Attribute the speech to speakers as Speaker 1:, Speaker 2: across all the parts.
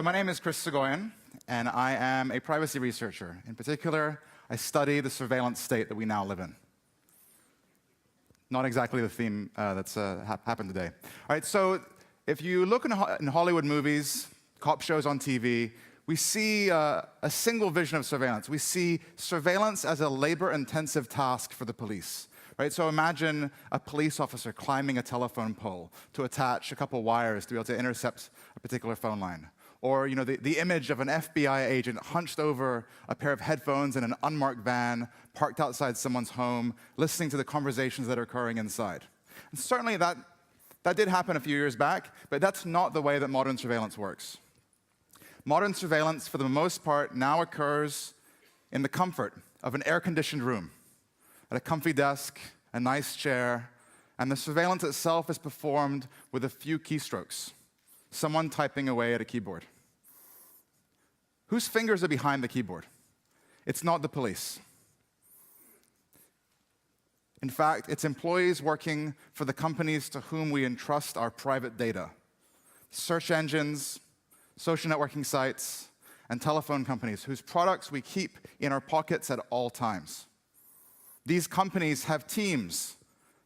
Speaker 1: So my name is Chris Soghoian, and I am a privacy researcher. In particular, I study the surveillance state that we now live in. Not exactly the theme that's happened today. All right, so if you look in Hollywood movies, cop shows on TV, we see a single vision of surveillance. We see surveillance as a labor-intensive task for the police. Right? So imagine a police officer climbing a telephone pole to attach a couple wires to be able to intercept a particular phone line. Or the image of an FBI agent hunched over a pair of headphones in an unmarked van parked outside someone's home, listening to the conversations that are occurring inside. And certainly that did happen a few years back, but that's not the way that modern surveillance works. Modern surveillance, for the most part, now occurs in the comfort of an air-conditioned room, at a comfy desk, a nice chair, and the surveillance itself is performed with a few keystrokes, someone typing away at a keyboard. Whose fingers are behind the keyboard? It's not the police. In fact, it's employees working for the companies to whom we entrust our private data. Search engines, social networking sites, and telephone companies whose products we keep in our pockets at all times. These companies have teams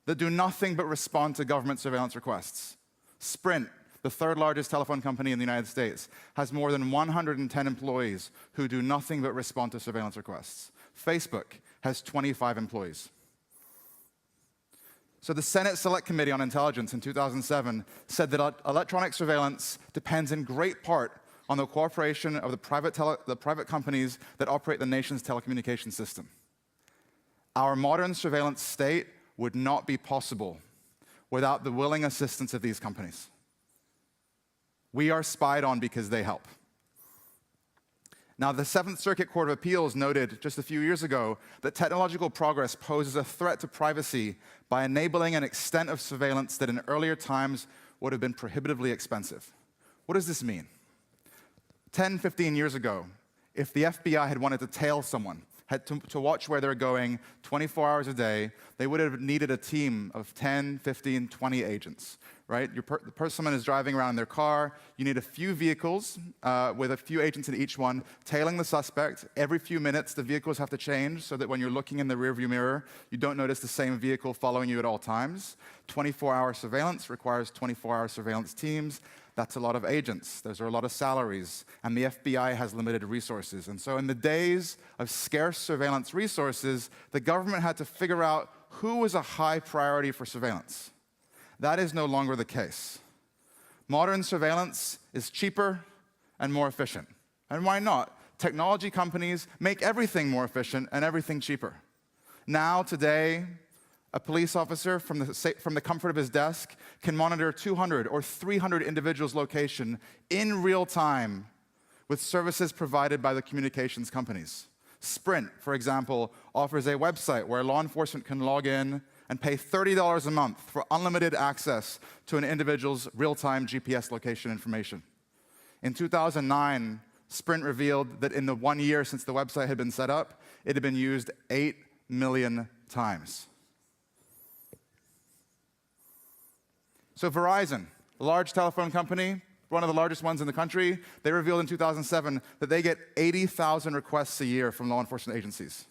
Speaker 1: that do nothing but respond to government surveillance requests. Sprint, the third largest telephone company in the United States, has more than 110 employees who do nothing but respond to surveillance requests. Facebook has 25 employees. So the Senate Select Committee on Intelligence in 2007 said that electronic surveillance depends in great part on the cooperation of the private companies that operate the nation's telecommunications system. Our modern surveillance state would not be possible without the willing assistance of these companies. We are spied on because they help. Now, the Seventh Circuit Court of Appeals noted just a few years ago that technological progress poses a threat to privacy by enabling an extent of surveillance that in earlier times would have been prohibitively expensive. What does this mean? 10, 15 years ago, if the FBI had wanted to tail someone, had to watch where they're going 24 hours a day, they would have needed a team of 10, 15, 20 agents, right? Someone is driving around in their car. You need a few vehicles with a few agents in each one, tailing the suspect. Every few minutes, the vehicles have to change so that when you're looking in the rearview mirror, you don't notice the same vehicle following you at all times. 24-hour surveillance requires 24-hour surveillance teams. That's a lot of agents. Those are a lot of salaries. And the FBI has limited resources. And so in the days of scarce surveillance resources, the government had to figure out who was a high priority for surveillance. That is no longer the case. Modern surveillance is cheaper and more efficient. And why not? Technology companies make everything more efficient and everything cheaper. Now, today, a police officer from the comfort of his desk can monitor 200 or 300 individuals' location in real time with services provided by the communications companies. Sprint, for example, offers a website where law enforcement can log in and pay $30 a month for unlimited access to an individual's real-time GPS location information. In 2009, Sprint revealed that in the 1 year since the website had been set up, it had been used 8 million times. So Verizon, a large telephone company, one of the largest ones in the country, they revealed in 2007 that they get 80,000 requests a year from law enforcement agencies.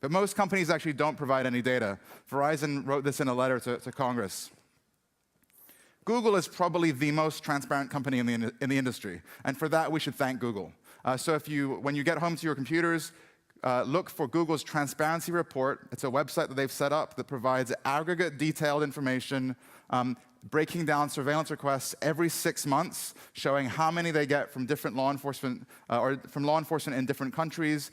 Speaker 1: But most companies actually don't provide any data. Verizon wrote this in a letter to Congress. Google is probably the most transparent company in the industry, and for that we should thank Google. So when you get home to your computers, look for Google's Transparency Report. It's a website that they've set up that provides aggregate, detailed information, breaking down surveillance requests every 6 months, showing how many they get from different law enforcement, or from law enforcement in different countries,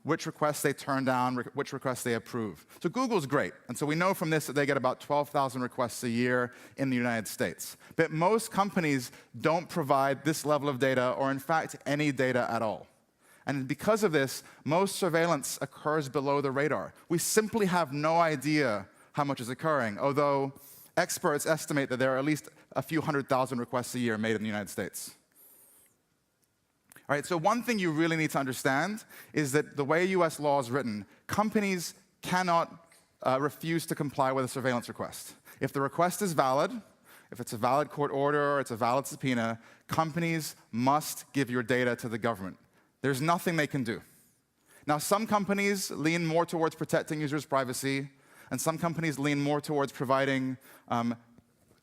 Speaker 1: which requests they turn down, which requests they approve. So Google's great. And so we know from this that they get about 12,000 requests a year in the United States. But most companies don't provide this level of data, or in fact, any data at all. And because of this, most surveillance occurs below the radar. We simply have no idea how much is occurring, although experts estimate that there are at least a few 100,000 requests a year made in the United States. All right, so one thing you really need to understand is that the way US law is written, companies cannot refuse to comply with a surveillance request. If the request is valid, if it's a valid court order or it's a valid subpoena, companies must give your data to the government. There's nothing they can do. Now, some companies lean more towards protecting users' privacy, and some companies lean more towards providing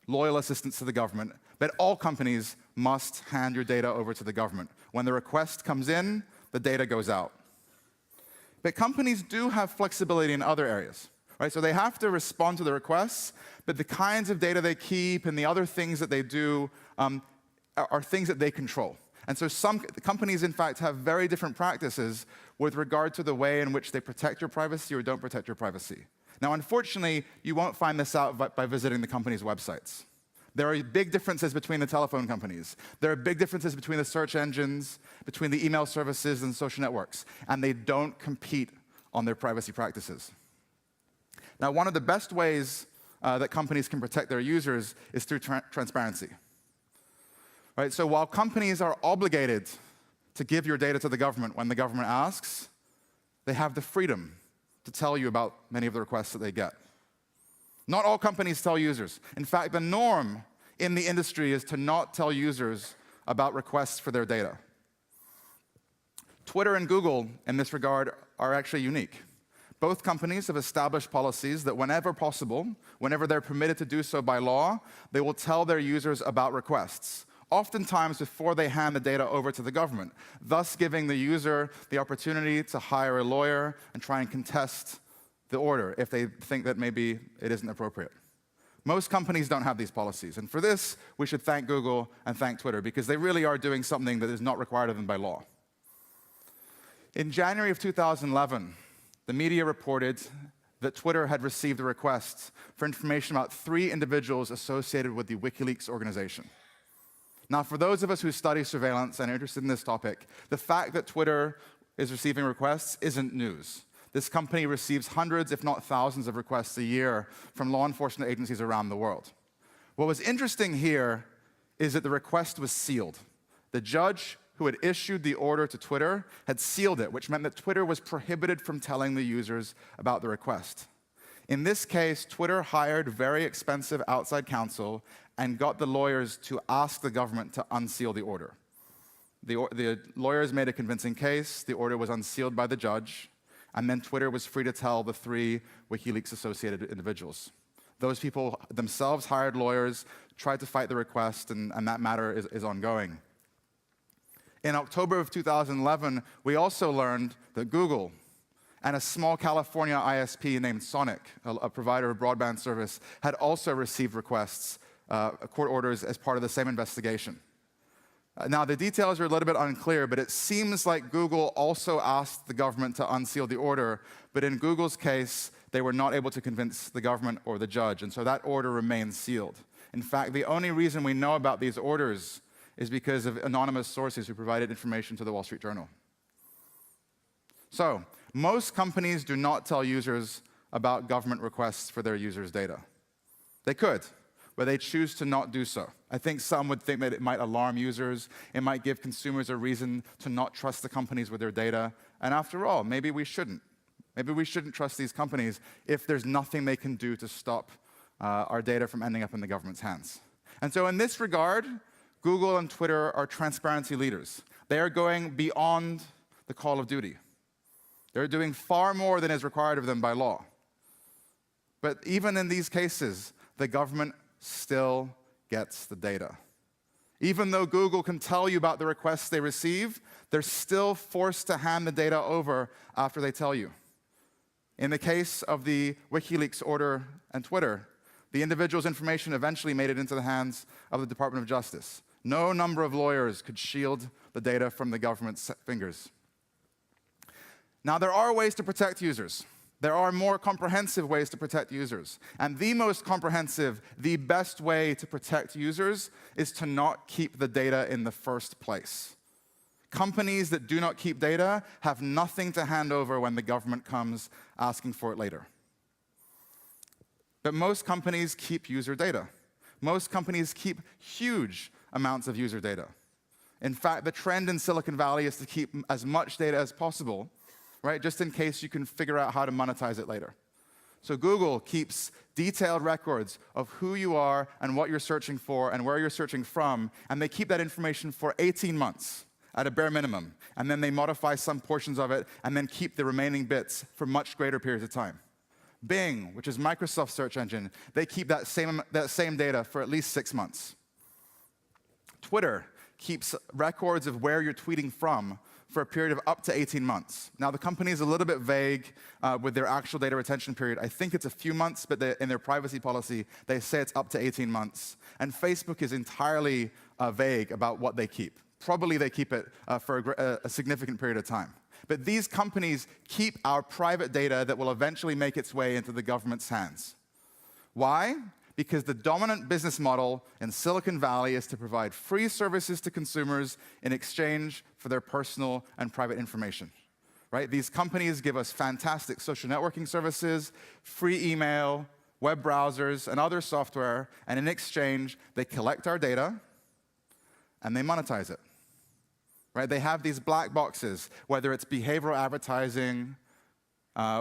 Speaker 1: loyal assistance to the government. But all companies must hand your data over to the government. When the request comes in, the data goes out. But companies do have flexibility in other areas, right? So they have to respond to the requests, but the kinds of data they keep and the other things that they do are things that they control. And so some companies, in fact, have very different practices with regard to the way in which they protect your privacy or don't protect your privacy. Now, unfortunately, you won't find this out by visiting the company's websites. There are big differences between the telephone companies. There are big differences between the search engines, between the email services and social networks, and they don't compete on their privacy practices. Now, one of the best ways that companies can protect their users is through transparency. Right? So while companies are obligated to give your data to the government when the government asks, they have the freedom to tell you about many of the requests that they get. Not all companies tell users. In fact, the norm in the industry is to not tell users about requests for their data. Twitter and Google, in this regard, are actually unique. Both companies have established policies that whenever possible, whenever they're permitted to do so by law, they will tell their users about requests, oftentimes before they hand the data over to the government, thus giving the user the opportunity to hire a lawyer and try and contest the order if they think that maybe it isn't appropriate. Most companies don't have these policies, and for this, we should thank Google and thank Twitter, because they really are doing something that is not required of them by law. In January of 2011, the media reported that Twitter had received a request for information about 3 individuals associated with the WikiLeaks organization. Now, for those of us who study surveillance and are interested in this topic, the fact that Twitter is receiving requests isn't news. This company receives hundreds, if not thousands, of requests a year from law enforcement agencies around the world. What was interesting here is that the request was sealed. The judge who had issued the order to Twitter had sealed it, which meant that Twitter was prohibited from telling the users about the request. In this case, Twitter hired very expensive outside counsel and got the lawyers to ask the government to unseal the order. The lawyers made a convincing case, the order was unsealed by the judge, and then Twitter was free to tell the 3 WikiLeaks-associated individuals. Those people themselves hired lawyers, tried to fight the request, and that matter is ongoing. In October of 2011, we also learned that Google and a small California ISP named Sonic, a provider of broadband service, had also received requests, court orders, as part of the same investigation. Now, the details are a little bit unclear, but it seems like Google also asked the government to unseal the order, but in Google's case, they were not able to convince the government or the judge, and so that order remains sealed. In fact, the only reason we know about these orders is because of anonymous sources who provided information to the Wall Street Journal. So, most companies do not tell users about government requests for their users' data. They could, but they choose to not do so. I think some would think that it might alarm users, it might give consumers a reason to not trust the companies with their data, and after all, maybe we shouldn't. Maybe we shouldn't trust these companies if there's nothing they can do to stop our data from ending up in the government's hands. And so in this regard, Google and Twitter are transparency leaders. They are going beyond the call of duty. They're doing far more than is required of them by law. But even in these cases, the government still gets the data. Even though Google can tell you about the requests they receive, they're still forced to hand the data over after they tell you. In the case of the WikiLeaks order and Twitter, the individual's information eventually made it into the hands of the Department of Justice. No number of lawyers could shield the data from the government's fingers. Now, there are ways to protect users. There are more comprehensive ways to protect users. And the most comprehensive, the best way to protect users is to not keep the data in the first place. Companies that do not keep data have nothing to hand over when the government comes asking for it later. But most companies keep user data. Most companies keep huge amounts of user data. In fact, the trend in Silicon Valley is to keep as much data as possible, right? Just in case you can figure out how to monetize it later. So Google keeps detailed records of who you are and what you're searching for and where you're searching from, and they keep that information for 18 months at a bare minimum. And then they modify some portions of it and then keep the remaining bits for much greater periods of time. Bing, which is Microsoft's search engine, they keep that same data for at least 6 months. Twitter keeps records of where you're tweeting from for a period of up to 18 months. Now, the company is a little bit vague with their actual data retention period. I think it's a few months, but in their privacy policy, they say it's up to 18 months. And Facebook is entirely vague about what they keep. Probably they keep it for a significant period of time. But these companies keep our private data that will eventually make its way into the government's hands. Why? Because the dominant business model in Silicon Valley is to provide free services to consumers in exchange for their personal and private information. Right? These companies give us fantastic social networking services, free email, web browsers, and other software, and in exchange, they collect our data and they monetize it. Right? They have these black boxes, whether it's behavioral advertising,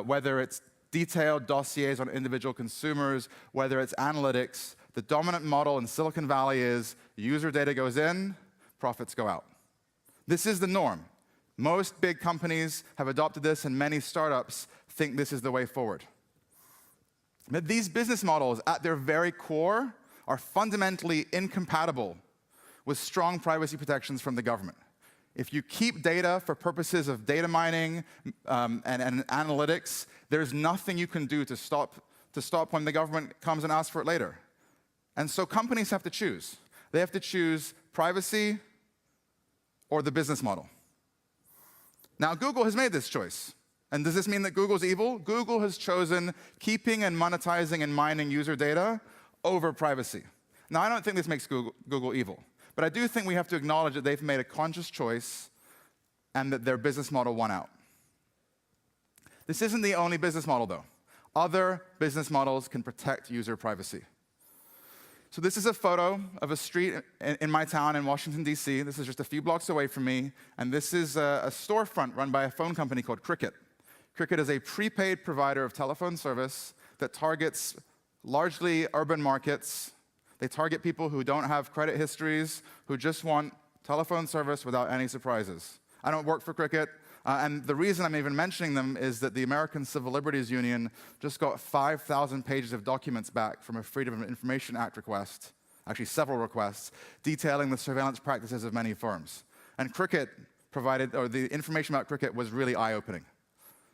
Speaker 1: whether it's detailed dossiers on individual consumers, whether it's analytics. The dominant model in Silicon Valley is user data goes in, profits go out. This is the norm. Most big companies have adopted this, and many startups think this is the way forward. But these business models, at their very core, are fundamentally incompatible with strong privacy protections from the government. If you keep data for purposes of data mining and analytics, there's nothing you can do to stop when the government comes and asks for it later. And so companies have to choose. They have to choose privacy or the business model. Now, Google has made this choice. And does this mean that Google's evil? Google has chosen keeping and monetizing and mining user data over privacy. Now, I don't think this makes Google evil. But I do think we have to acknowledge that they've made a conscious choice and that their business model won out. This isn't the only business model, though. Other business models can protect user privacy. So this is a photo of a street in my town in Washington, D.C. This is just a few blocks away from me. And this is a storefront run by a phone company called Cricket. Cricket is a prepaid provider of telephone service that targets largely urban markets. They target people who don't have credit histories, who just want telephone service without any surprises. I don't work for Cricket, and the reason I'm even mentioning them is that the American Civil Liberties Union just got 5,000 pages of documents back from a Freedom of Information Act request, actually several requests, detailing the surveillance practices of many firms. And Cricket provided, or the information about Cricket was really eye-opening.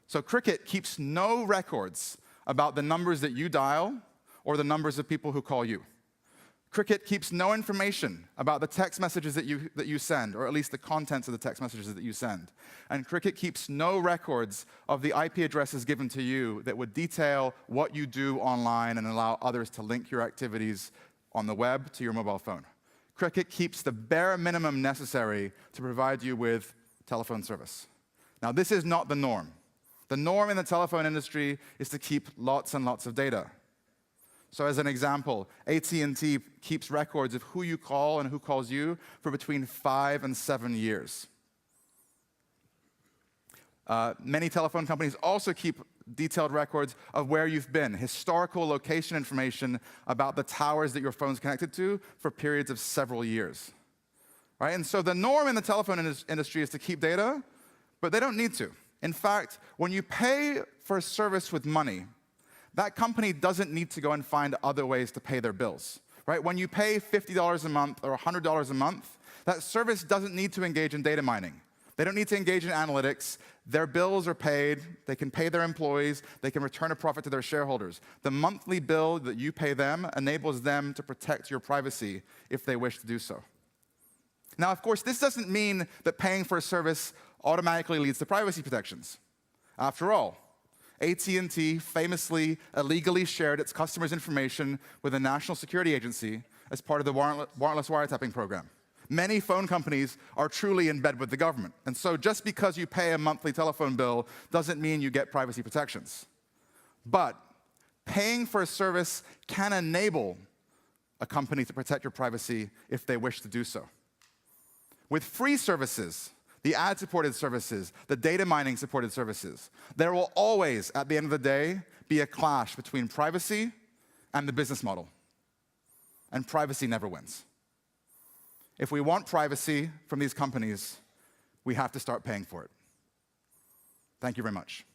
Speaker 1: So Cricket keeps no records about the numbers that you dial or the numbers of people who call you. Cricket keeps no information about the text messages that you send, or at least the contents of the text messages that you send. And Cricket keeps no records of the IP addresses given to you that would detail what you do online and allow others to link your activities on the web to your mobile phone. Cricket keeps the bare minimum necessary to provide you with telephone service. Now, this is not the norm. The norm in the telephone industry is to keep lots and lots of data. So as an example, AT&T keeps records of who you call and who calls you for between 5 and 7 years. Many telephone companies also keep detailed records of where you've been, historical location information about the towers that your phone's connected to for periods of several years. Right? And so the norm in the telephone industry is to keep data, but they don't need to. In fact, when you pay for a service with money, that company doesn't need to go and find other ways to pay their bills. Right? When you pay $50 a month or $100 a month, that service doesn't need to engage in data mining. They don't need to engage in analytics. Their bills are paid. They can pay their employees. They can return a profit to their shareholders. The monthly bill that you pay them enables them to protect your privacy if they wish to do so. Now, of course, this doesn't mean that paying for a service automatically leads to privacy protections. After all, AT&T famously illegally shared its customers' information with the National Security Agency as part of the warrantless wiretapping program. Many phone companies are truly in bed with the government. And so just because you pay a monthly telephone bill doesn't mean you get privacy protections. But paying for a service can enable a company to protect your privacy if they wish to do so. With free services, the ad-supported services, the data mining-supported services, there will always, at the end of the day, be a clash between privacy and the business model. And privacy never wins. If we want privacy from these companies, we have to start paying for it. Thank you very much.